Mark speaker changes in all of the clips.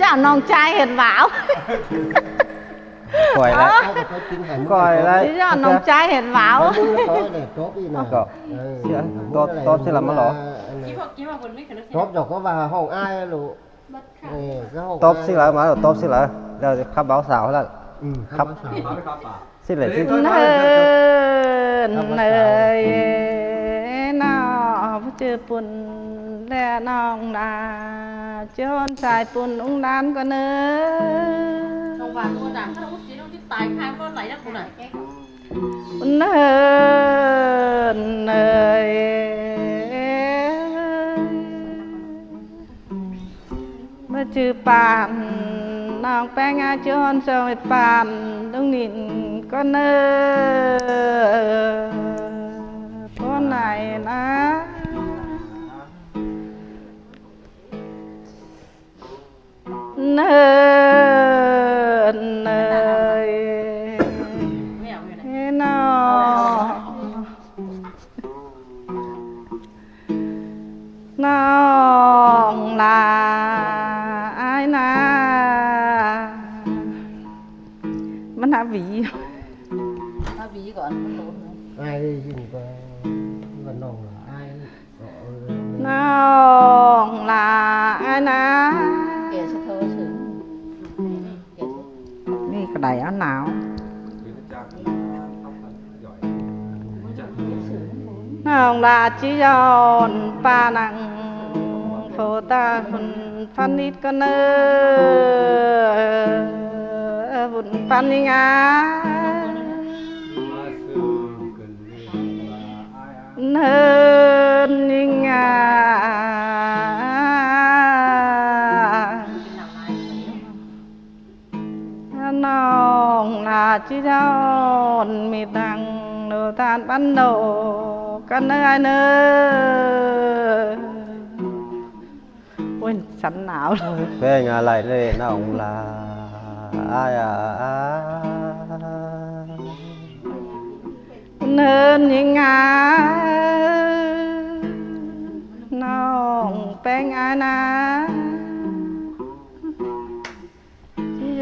Speaker 1: จ้าน้องใจเห็นหวาว
Speaker 2: ก่อยแล้วก่อยแล้ว
Speaker 1: จ้าน้องใจเห็นหวาว
Speaker 2: ก็เสียตอบเสียละมาหรอ
Speaker 3: ตบดอกก็ว่าห้องอ้ายลูก
Speaker 2: ตอบเสียละมาหรอตอบเสียละเดี๋ยวขับเบาสาวแล้วครับสิเลยที่
Speaker 1: เนินเนยน้อผู้เจอปุ่นและน้องนาจนสายปุ่นองค์ดานก็เนิน
Speaker 4: trong vàng mua đàn nó chỉ nó cái tài khai nó lấy đó cô này
Speaker 1: เนินเนยเมื่อจือปานน้องแป้งอาจนเสวยปานต้องนินก็เนินคนไหนนะเนินเนย
Speaker 4: mèo này
Speaker 1: เฮ้น้องลาอายนามันหาหวี
Speaker 4: nó ví còn nó lộn này
Speaker 3: อ้ายยินก็วันน้องอ้าย
Speaker 1: น้องลาอายนา
Speaker 4: kẻ sẽ thơ sướng kẻ sẽ
Speaker 1: นี่กระไดเอาหนาว น้องลาจิยอนปานังโฟตาคุณพันนิดก็เนอบุญปันนิงาเนินนิงา น้องลาจิยอนมีดังโนทานปันโนกันเนยเนอโอ้ยฉันหนาว
Speaker 2: เป็นอะไรเลยน้องลาอาย
Speaker 1: เนินยังไงน้องแป้งอานา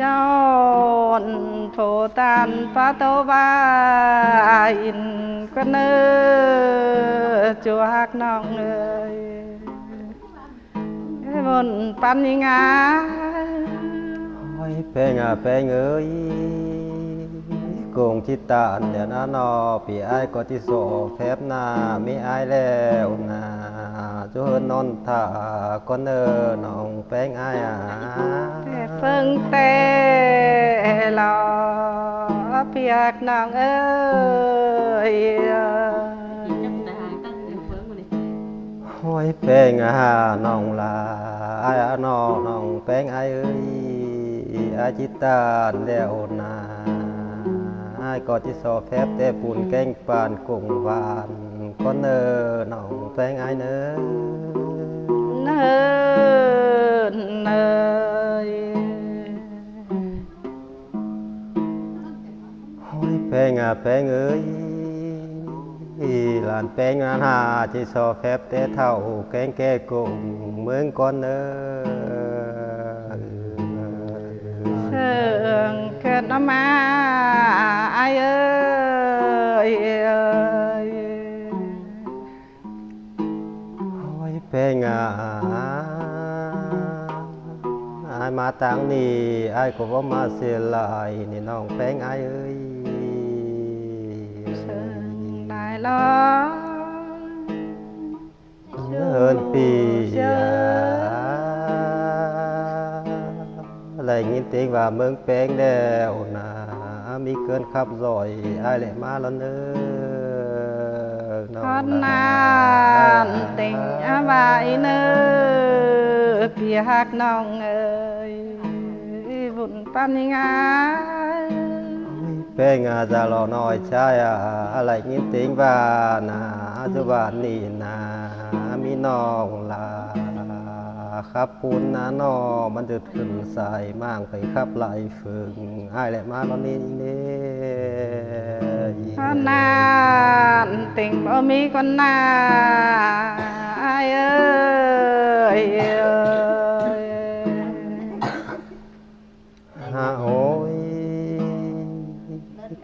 Speaker 1: ย้อนโผตันปะโตบาอินก็เนอจวกน้องเลยบนปันยังไง
Speaker 2: โอ้ยเป็นเอ้ยโกงชิตาเดี๋ยวนะนอปีไอ้ก็ที่โซแฟบหน้ามีไอ้แล้วนะจนนอนท่าก็เนอน้องแป้งไอ้
Speaker 1: แต่เพิ่งแต่รอเปียกน้องเอ้ย
Speaker 4: chắc là hai tắt đều phớn rồi này
Speaker 2: โอ้ยแป้งน้องลาไอ้น้องแป้งไอ้เอ้ยไอ้จิตาเดี๋ยวนะไอ้ก็ที่โซแฟบแต่ปุ่นแกงปานกุ้งหวานก็เนอน้องแป้งไอ้เนอ
Speaker 1: เนินเนย
Speaker 2: โอ้ยแป้งเอ้ยหลานแป้งหาที่ซอแฟบแต่เท่าแกงแก่กุ้งเมืองก่อนเนอ
Speaker 1: เสื่องเกิดมาไอเอ้ย
Speaker 2: โอ้ยแป้งอายมาตังนี่อายก็ว่ามาเสียหลายนี่น้องแป้งอายเอ้ย
Speaker 1: เสื่องได้ลอ
Speaker 2: เดินปีอะไรงี้ติงว่าเมืองแป้งแล้วนะมีเกินขับรอยอายแหละมาแล้วเนอ
Speaker 1: ทอดนานติงอาบายเนอเปียกน้องเอ้ยบุญปันยังไง
Speaker 2: แป้งจะรอน้อยใช่อะไรงี้ติงว่านะจุบานนี่นะมีน้องลาครับปูนนะน้อมันจะขึ้นสายมั่งไปครับไหลฝึงอ้ายแหละมาแล้วนี่นี่
Speaker 1: ทอดนานติงบ่มีคนหน้าไอเอ้ย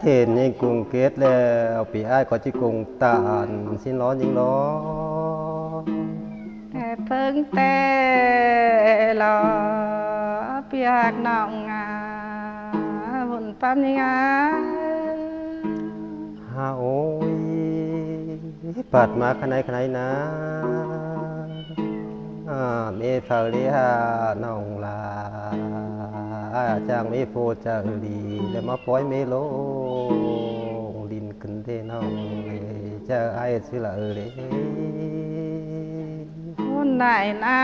Speaker 2: เทนยังกรุงเกตแล้วปีอ้ายก็จิกรุงตานสิ้นร้อนยิงร้อน
Speaker 1: แต่เพิ่งแต่รอเปียกน้องงาบุญปั๊มยังงา
Speaker 2: ฮาโอ้ยปัดมาขนาดนะเมฟาเลียน้องลาจางเมโฟจาลีแล้วมาปล่อยเมโลดินขึ้นเทน้องจะไอ้สิละเลย
Speaker 1: คนไหนนะ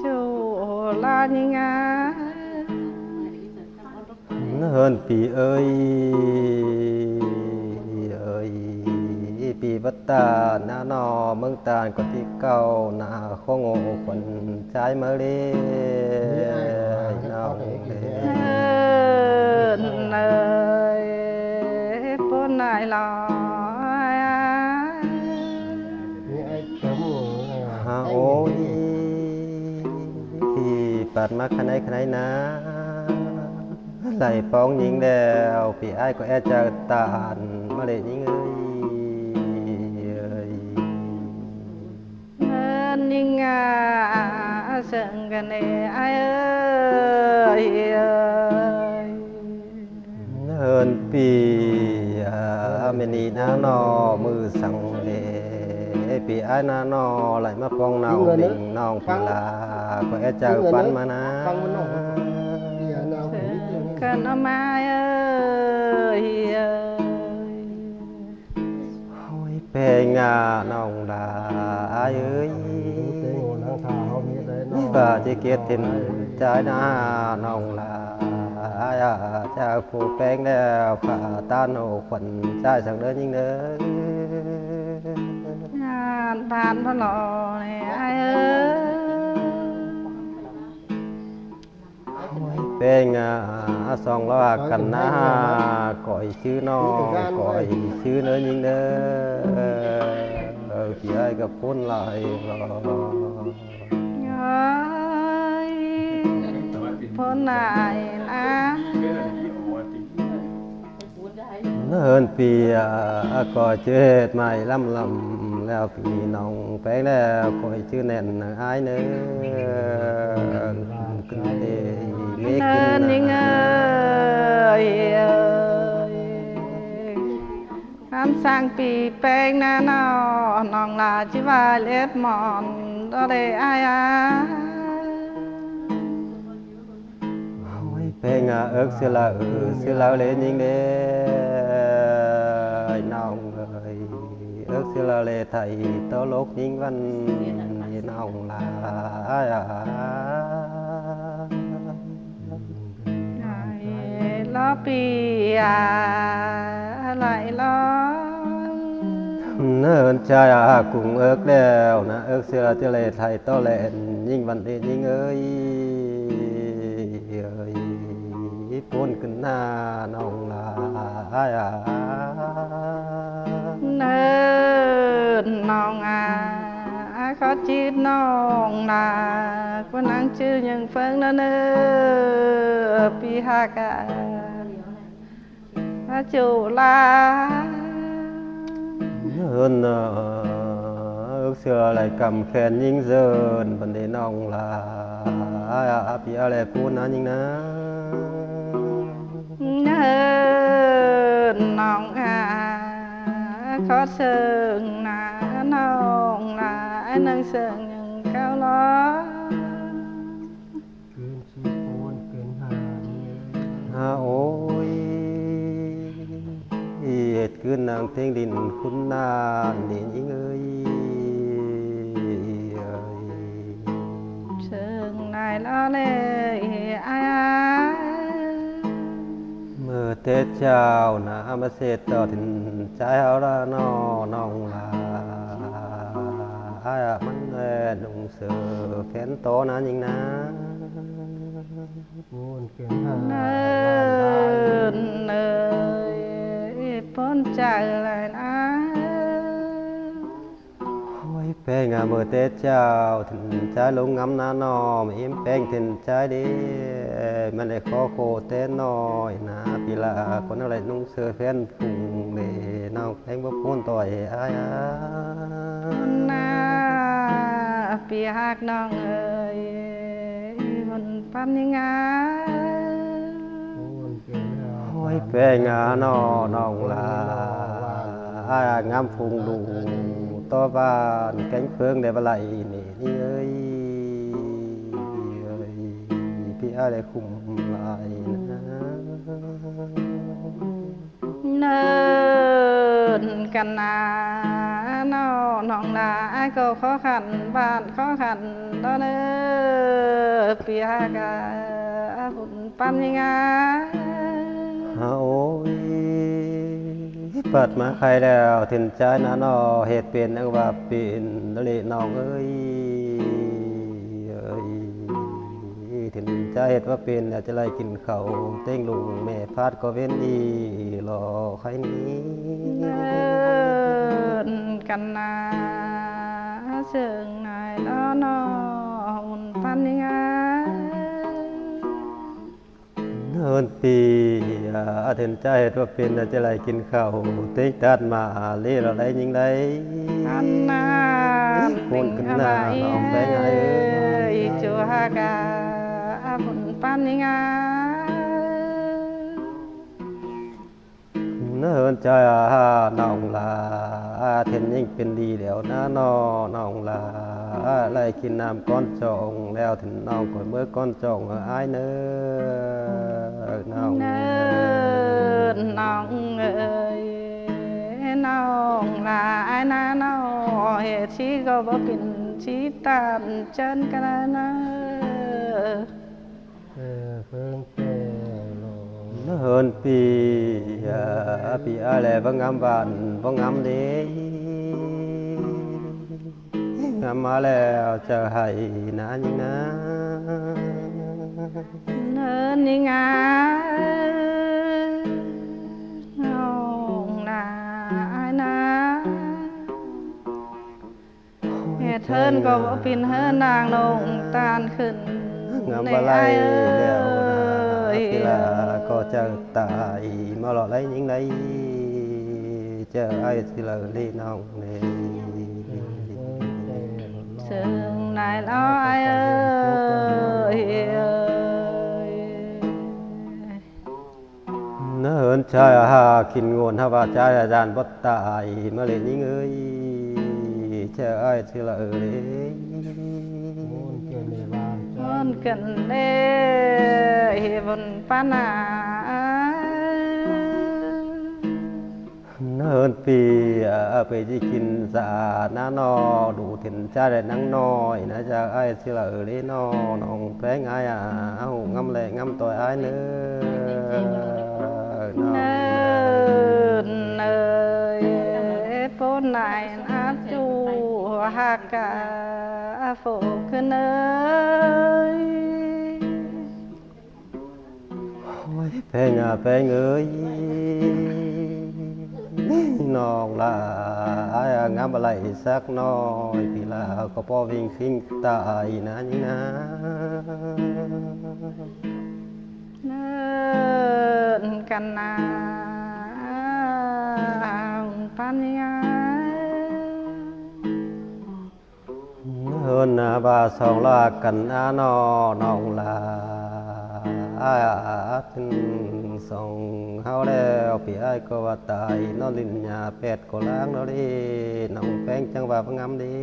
Speaker 1: จูลายังงา
Speaker 2: เฮินปีเอ้ยเอ้ยปีบัตตาหน้านอเมืองตาลก็ที่เก่าหน้าข้องโง่คนใจมาเลยน้องเลย
Speaker 1: เอยคนไหนรอ
Speaker 3: นี่ไอ้เจ้าหมู
Speaker 2: ฮาโอ้ยปัดมาขนาดนะไหลปองยิงแล้วพี่ไอ้ก็แอจะตานมาเลยยิงเอ้ย
Speaker 1: เงินยังงาเสิงกันเอ้ยเอ้ย
Speaker 2: เฮินปีเมนีนานอมือสั่งเลยปีไอ้นานอไหลมาปองนาวดิ่งน้องพิลาก็แอจะปันมานะ
Speaker 3: ฟังมันน้องเดี๋ยวน้องผมนิดเดียว
Speaker 1: กันเอามาเอ้ยเอ้ย
Speaker 2: โอ้ยเปงาน้องดาเอ้ย
Speaker 3: เต็งโง่ทางขาเขามีอะไรน้อง
Speaker 2: บาจะเกียรตินใจนาน้องลาจะผูกแป้งแล้วฝ่าตาโนขวัญใจสั่งเดินยิ่งเดิน
Speaker 1: งานผ่านพะหล่อเนี่ยเอ้ย
Speaker 2: เป็นสองละกันนะก่อยชื่อน้องก่อยชื่อเนื้อยิงเด้อพี่ไอ้กับพ้นลายรอ
Speaker 1: เอ้ยพ้นไหนนะ
Speaker 2: เนินปีก่อยเจ็ดไม่ลำแล้วพี่น้องแป้งแล้วก่อยชื่อแน่นไอ้เนื้อขึ้นเดเมฆ
Speaker 1: เนิ
Speaker 2: ขึ้น
Speaker 1: นยังเอ้ยเอ้ยคำสั่งปีแป้งนะน้องลาจิว่าเล็บหมอนก็ได้อายา
Speaker 2: เพลงเอิกเสือละเสือละเลยยิงเด้น้องเลยเอิกเสือละเลยไทยโตโลกยิงวันน้องลา
Speaker 1: ล้อปีอะไรล้อ
Speaker 2: เนินชายกุ้งเอิกแล้วนะเอิกเสือจะเลยไทยโตแลนยิงวันเดยิงเอ้ยปนขึ้นหน้าน้องลา
Speaker 1: เนินน้องเขาจีดน้องนาก็นั่งชื่อยังเฟิงนะเนอปีหากาจูลา
Speaker 2: เฮินเอิกเสืออะไรกำแขนยิงเซินบันเดน้องลาพี่อะไรพูดนะยิงนะ
Speaker 1: เนินน้องเขาเสิงนาน้องลานั่งเสิงยังเก้าล้อ
Speaker 3: เกินชีโอนเกินหาเนี่ย
Speaker 2: โอ้ยเหตุคืนนางเพ่งดินคุณนานนี่ยิงเอ้ย
Speaker 1: เชิงนายล้อเลยอาย
Speaker 2: เมื่อเทศเจ้านะมาเสดต่อถึงใจเอาละน้องลามันแลดงเสือแขนโตนะยิงนะ
Speaker 3: โอนเกินหา
Speaker 1: เนินเนยพ้นใจเลยนะ
Speaker 2: โอ้ยแป้งเมื่อเทศเจ้าถึงใจลงงำนานอมอิ่มแป้งถึงใจเดี มันได้ขอโคแต่น้อยนะพี่ลาคนอะไรนุ่งเสื้อแฟนฝุ่งเดน้องแพงบ่พ้นต่อยอาย
Speaker 1: นาเปียกน้องเอ้ยมันปันยังไง
Speaker 2: โอ้ยแปงาน้อน้องลาอางามฟุงดูต่อบ้านแกงเพิงได้บ่ไหลนี่เอ้ยพี่อาได้คุ้มหลายนะ
Speaker 1: เนินกันนาน้องลาก็ขอขันบ้านขอขันตอนเนื้อเปียกาบุญปันยังไง
Speaker 2: โอ้ยเปิดมาใครแล้วถึงใจนะน้อเหตุเป็นอังว่าเป็นเลยน้องเอ้ยถึงใจเหตุว่าเป็นอยากจะไล่กินเขาวเต้งลุงแม่พาดก็เว้นดีรอใครนี้
Speaker 1: เนินกันนาเชิงนายแล้วนอบุญปันยังไง
Speaker 2: เนินปีถึงใจเหตุว่าเป็นอยากจะไล่กินเขาวเต้งตัดมาเลี้ยอะไรยิงไร
Speaker 1: อันนาน
Speaker 2: คนกันหน้าน้องไปไง
Speaker 1: จัวกาบุญปันยังไง
Speaker 2: เนินใจน้องลาเห็นยิ่งเป็นดีแล้วนะน้องลาไล่กินน้ำก้อนจองแล้วถึงน้องก่อนเมื่อก้อนจองอายเนื้อน้อง
Speaker 1: เนินน้องเอ้ยน้องลาไอ้นาน้องเหตุชีก็บ่เป็นชีตามเชิญกันนะ
Speaker 3: เพิ่งแก่ลง
Speaker 2: เนินปีปีอะไรบ้างงามบ้านบ้างงามเดีงามมาแล้วจะให้นะยิ่งนะ
Speaker 1: เนินยังไงน้องนาไอ้นาเหตุเทินก็บ่เป็นเฮินนางลงตาลขึ้น
Speaker 2: งามบาไลแล้วนะกีฬาก็จะตายมาหล่อไรยิ่งไรจะไอ้สิละลีน้องนี่
Speaker 1: ซึ่งนายน้อยเอ้ย
Speaker 2: เนินชายหากินงวนฮาว่าชายอาจารย์บ่ตายมาเล่นยิ่งเอ้ยจะไอ้สิละลี
Speaker 3: เกิดในบ้าน
Speaker 1: คนกันเลยบนปานา
Speaker 2: เนินปีไปที่กินสาหน้านอดูถึงชาได้นังน้อยนะจะไอ้สิละลีน้องแป้งไอ้เอางำแหลงำต่อยไอ้เนื้อน้อง
Speaker 1: เนินเนยปนนายอาจูหักกาโฟกเนย
Speaker 2: แพงแพงเอ้ยน้องลางามอะไรสักน้อยพี่ลาก็พอวิ่งฟิ้งตายนะนี่นะ
Speaker 1: เนินกันนาปัญญา
Speaker 2: เฮินนาบาสองลากันน้องลาถึงสองเฮาแล้วพี่ไอ้ก็ว่าตายนอนลินยาเป็ดก็ล้างแล้วดิน้องแป้งจังว่าพงามดี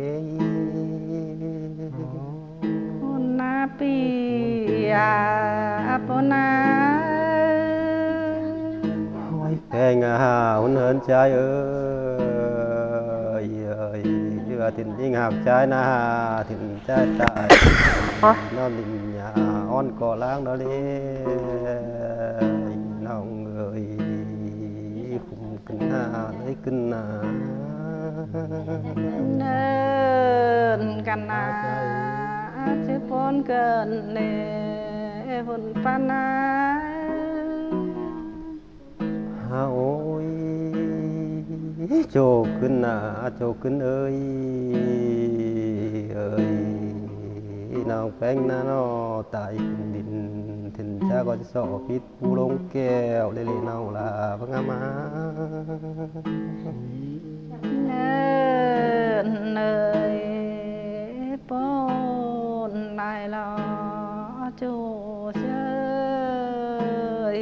Speaker 1: คนนาปียาปนา
Speaker 2: โอ้ยแป้งหุ่นเหินใจเอ้ยเยื่อถิ่นยิ่งหักใจนะถิ่นใจตายนอนลินยาอ่อนก็ล้างแล้วดิน้องเอ้ยคุ้มขึ้นหน้าเลยขึ้นหน้า
Speaker 1: เนินกันนาจะปนเกินเนผลปานา
Speaker 2: โอ้ยโจขึ้นหน้าโจขึ้นเอ้ย น้องแป้งนาน้อตายขึ้นดินถึงจะก็จะสอพิษผู้ลงแก้วเล่น้องลาพังมา
Speaker 1: เนินเนยปนได้ลอจูเชย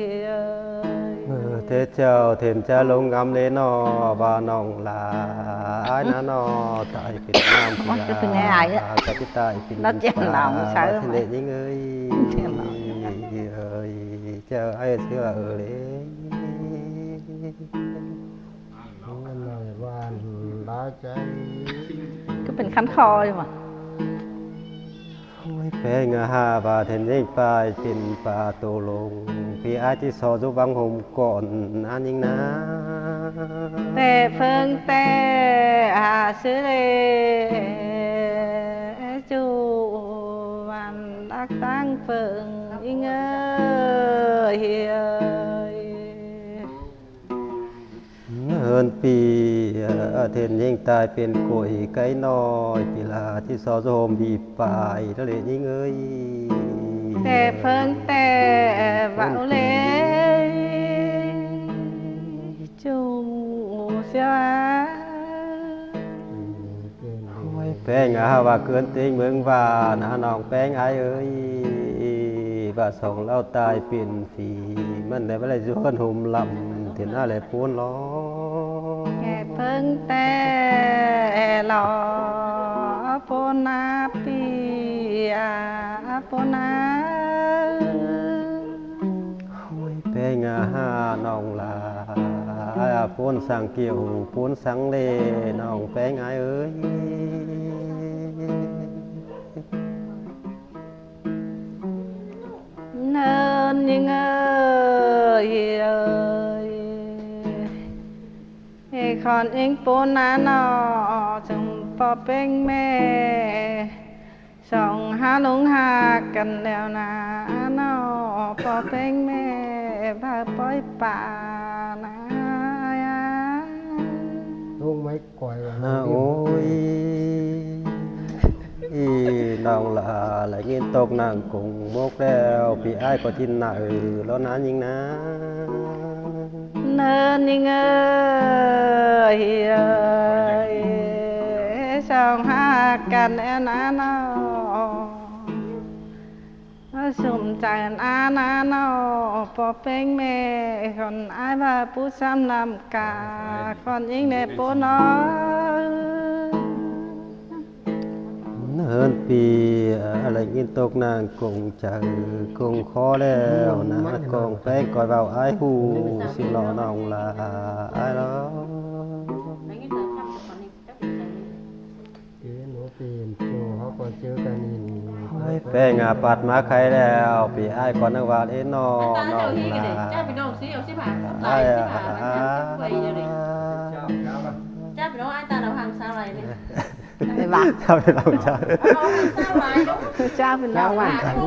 Speaker 2: เทเจ้าเทมจะลงงำเลนอว่าน้องลาอ้ายนะนอตายเป็นน้ำ
Speaker 1: มันจะเป็นไงไอ้อะ
Speaker 2: จะพิตายเป็น
Speaker 1: nó chèn lòng sợ
Speaker 2: เส
Speaker 1: mà
Speaker 2: ด็จยิ่งเอ้ย
Speaker 1: chèn lòng
Speaker 2: เอ้ยเจ้าไอ้เชื่อเลย
Speaker 3: มันหน่อยหวานร้ายใจ
Speaker 1: ก็เป็นคันคออยู่มั้ง
Speaker 2: โอ้ยแป้งหาบาเทนยิ่งไปเป็นปลาโตลงพี่อาที่สอจุบังหมก่อนอันยิ่งนะ
Speaker 1: แต่เพิ่งแต่อาซื้อเลยจูวันรักตั้งเพิ่งยิ่งเอ้ย
Speaker 2: เฮินปีเทนยิ่งตายเป็นกล้วยไก่น้อยปีลาที่สอโจมบีปลายทะเลยิ่งเอ้ย
Speaker 1: แต่เพิ่งแต่ว่าเลยจูเสีย
Speaker 2: โอ้ยแป้งว่าเกินเต็งเมืองว่านะน้องแป้งไอเอ้ยว่าสองเราตายเป็นฝีมันได้บ่ได้ชวนหุ่มลำที่หน้าแหลปูนล้อ
Speaker 1: แค่เพิ่งแต่หลอปนาปีอาปนา
Speaker 2: โอ้ยแป้งน้องลาปูนสังเกี่ยวปูนสังเลน้องแป้งไอเอ้ย
Speaker 1: เนินยังเอ้ยคอนเองปูนาหนอจงปอเป็นแม่สองหาลงหากันแล้วนะหนอปอเป็นแม่พาปล่อยป่านะ
Speaker 3: ลุงไม่ก่อย
Speaker 2: โอ้ยอีน้องลาไหลเงินตกนางคงมกแล้วพี่อ้ายก็ทินหน้าแล้วนานยิงนะ
Speaker 1: เนินยังเอ้ยสองหากันแล้วนะนอสมใจอานาโนปอเป็นแม่คนอายว่าผู้ซ้ำนำกาคนยิงในปูน้อย
Speaker 2: เนินปีอะไรเงินตกนางคงใจคงขอแล้วนะกองแป้งก่อยเบาอ้ายหูสิรอน้องลาอ้ายแล้ว
Speaker 4: Đấy cái giờ khắp của con đi chắc bị chạy
Speaker 3: เจ๊หนูเปลี่ยนตัวเขาก็เจอกันนี่
Speaker 2: แป้งปัดมาใครแล้วพี่อ้ายก่อนนึกว่าเอ้นอ
Speaker 4: Ta
Speaker 2: น้อ
Speaker 4: cho
Speaker 2: ง
Speaker 4: đi cái
Speaker 2: ลา
Speaker 4: để cha bị đâu xí ở xí bà
Speaker 2: อ้าย
Speaker 4: lại xí bà mà cha quay rồi đấy cha bị đâu ai ta đâu hàng sao này đi
Speaker 1: ไปบ้า
Speaker 2: ถ้าเป็นเราจะ
Speaker 4: đâu hàng sao này đâu
Speaker 1: เจ้าเป็นน้องว่า
Speaker 4: không